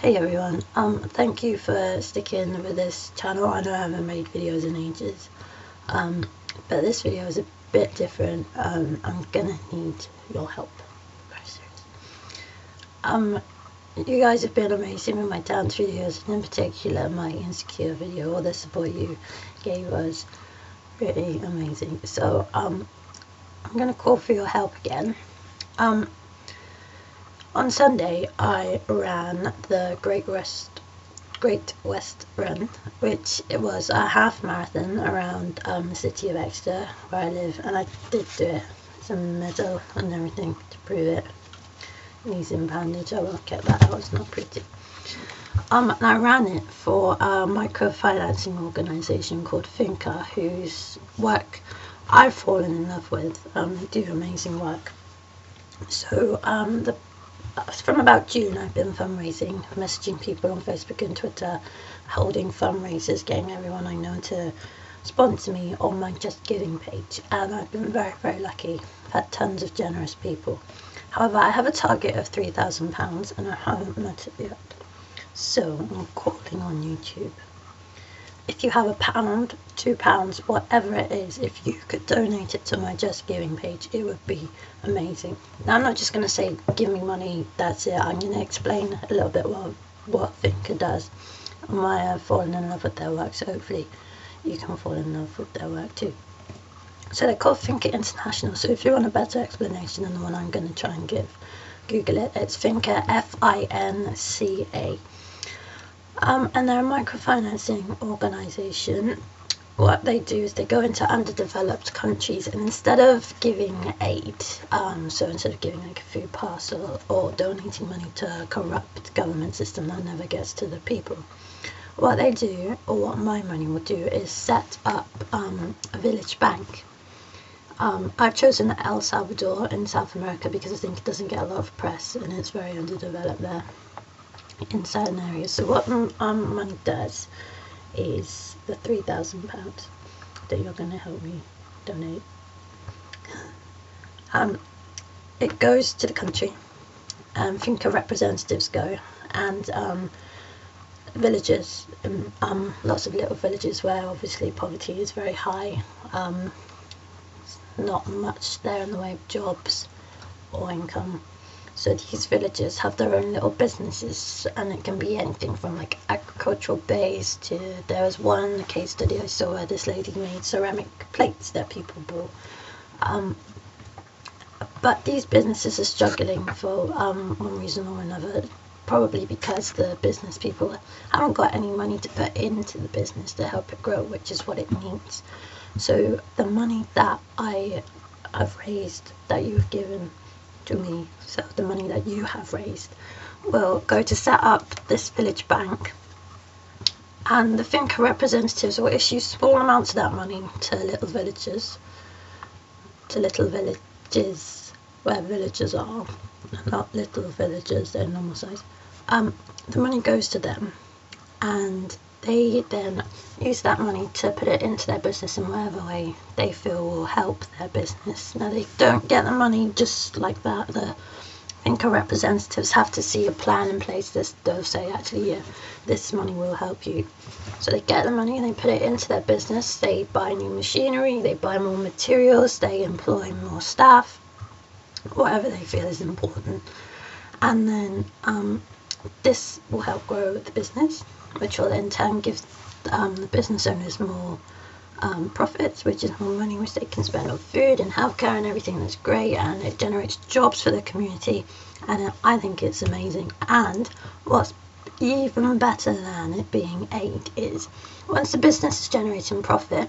Hey everyone, thank you for sticking with this channel. I know I haven't made videos in ages, but this video is a bit different. I'm gonna need your help. You guys have been amazing with my dance videos, and in particular my insecure video. All the support you gave was really amazing. So I'm gonna call for your help again. On Sunday, I ran the Great West Run, which it was a half marathon around the city of Exeter, where I live, and I did do it. Some medal and everything to prove it. Using bandage, I won't get that out, it's not pretty. And I ran it for a microfinancing organisation called FINCA, whose work I've fallen in love with. They do amazing work. So from about June, I've been fundraising, messaging people on Facebook and Twitter, holding fundraisers, getting everyone I know to sponsor me on my Just Giving page, and I've been very, very lucky. I've had tons of generous people. However, I have a target of £3,000 and I haven't met it yet. So I'm calling on YouTube. If you have £1, £2, whatever it is, if you could donate it to my Just Giving page, it would be amazing. Now, I'm not just going to say, give me money, that's it. I'm going to explain a little bit what FINCA does and why I've fallen in love with their work, so hopefully you can fall in love with their work too. So they're called FINCA International, so if you want a better explanation than the one I'm going to try and give, Google it. It's FINCA, F-I-N-C-A. And they're a microfinancing organisation. What they do is they go into underdeveloped countries, and instead of giving aid, so instead of giving like a food parcel or donating money to a corrupt government system that never gets to the people, what they do, or what my money will do, is set up a village bank. I've chosen El Salvador in South America because I think it doesn't get a lot of press and it's very underdeveloped there in certain areas. So what money does is the £3,000 that you're going to help me donate. It goes to the country, FINCA representatives go, and villages, lots of little villages where obviously poverty is very high. Not much there in the way of jobs or income. So these villages have their own little businesses, and it can be anything from like agricultural based to, there was one case study I saw where this lady made ceramic plates that people bought. But these businesses are struggling for one reason or another, probably because the business people haven't got any money to put into the business to help it grow, which is what it needs. So the money that I have raised, that you've given to me, so the money that you have raised, will go to set up this village bank, and the FINCA representatives will issue small amounts of that money to little villages where villagers are, not little villages, they're normal size. The money goes to them, and they then use that money to put it into their business in whatever way they feel will help their business. Now, they don't get the money just like that. The FINCA representatives have to see a plan in place. They'll say, actually, yeah, this money will help you. So they get the money and they put it into their business. They buy new machinery, they buy more materials, they employ more staff, whatever they feel is important. And then this will help grow the business, which will in turn give the business owners more profits, which is more money which they can spend on food and healthcare and everything. That's great, and it generates jobs for the community, and I think it's amazing. And what's even better than it being aid is, once the business is generating profit,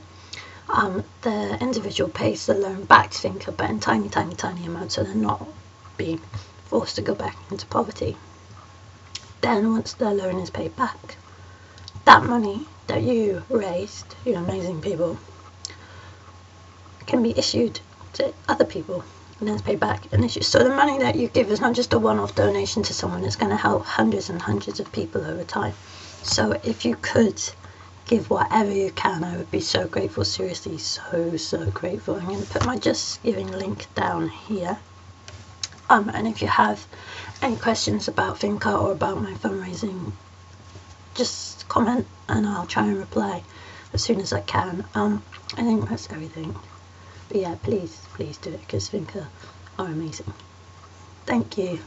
the individual pays the loan back to FINCA, but in tiny amounts, so they're not being forced to go back into poverty. Then once the loan is paid back, that money that you raised, you amazing people, can be issued to other people and then it's paid back and issued. So the money that you give is not just a one-off donation to someone, it's going to help hundreds and hundreds of people over time. So if you could give whatever you can, I would be so grateful, seriously, so grateful. I'm going to put my Just Giving link down here. And if you have any questions about FINCA or about my fundraising, just comment and I'll try and reply as soon as I can. I think that's everything. But yeah, please do it, because FINCA are amazing. Thank you.